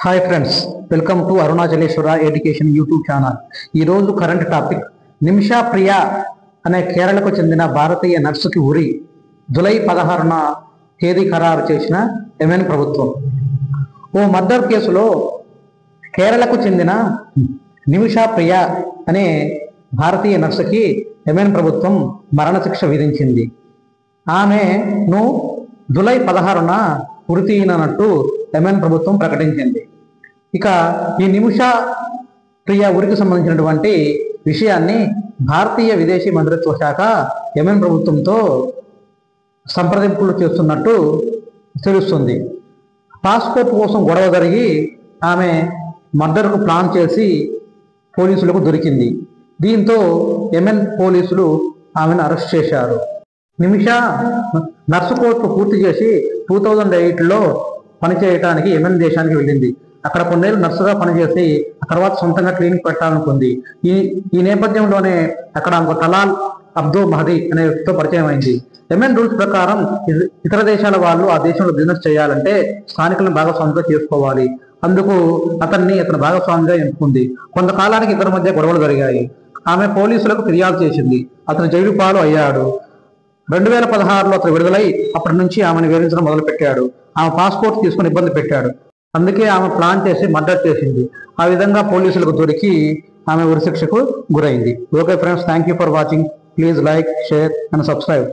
Hi friends, welcome to Arunachaleswara education YouTube channel. ఈరోజు current topic Nimisha ప్రియ అనే కేరళకు చెందిన భారతీయ నర్సుకి ఉరి జూలై 16న తేదీ ఖరారు చేసిన యెమెన్ ప్రభుత్వం. ఓ మర్డర్ కేసులో కేరళకు చెందిన నిమిషా ప్రియ అనే భారతీయ నర్సుకి యెమెన్ ప్రభుత్వం మరణశిక్ష విధించింది. ఆమెను జూలై 16న ఉరి తీయనట్టు యెమెన్ ప్రభుత్వం ప్రకటించింది. ఇక ఈ నిమిషా ప్రియ ఉరికి సంబంధించినటువంటి విషయాన్ని భారతీయ విదేశీ మంత్రిత్వ శాఖ యెమెన్ ప్రభుత్వంతో సంప్రదింపులు చేస్తున్నట్టు తెలుస్తుంది. పాస్పోర్ట్ కోసం గొడవ జరిగి ఆమె మర్డర్కు ప్లాన్ చేసి పోలీసులకు దొరికింది. దీంతో యెమెన్ పోలీసులు ఆమెను అరెస్ట్ చేశారు. నిమిషా నర్సు కోర్సు పూర్తి చేసి 2008లో పనిచేయడానికి యెమెన్ దేశానికి వెళ్ళింది. అక్కడ కొన్నేళ్ళు నర్సుగా పనిచేసి ఆ తర్వాత సొంతంగా క్లినిక్ పెట్టాలనుకుంది. ఈ నేపథ్యంలోనే అక్కడ తలాల్ అబ్దో మహదీ అనే వ్యక్తితో పరిచయం అయింది. యెమెన్ రూల్స్ ప్రకారం ఇతర దేశాల వాళ్ళు ఆ దేశంలో బిజినెస్ చేయాలంటే స్థానికులను భాగస్వామిగా చేసుకోవాలి. అందుకు అతని భాగస్వామిగా ఎంచుకుంది. కొంతకాలానికి ఇద్దరి మధ్య గొడవలు జరిగాయి. ఆమె పోలీసులకు ఫిర్యాదు చేసింది. అతను జైలు పాలు అయ్యాడు. 2016లో అతను విడుదలై అప్పటి నుంచి ఆమెను వేధించడం మొదలుపెట్టాడు. ఆమె పాస్పోర్ట్ తీసుకుని ఇబ్బంది పెట్టాడు. అందుకే ఆమె ప్లాన్ చేసి మర్డర్ చేసింది. ఆ విధంగా పోలీసులకు దొరికి ఆమె ఉరిశిక్షకు గురైంది. Okay friends, thank you for watching. Please like, share and subscribe.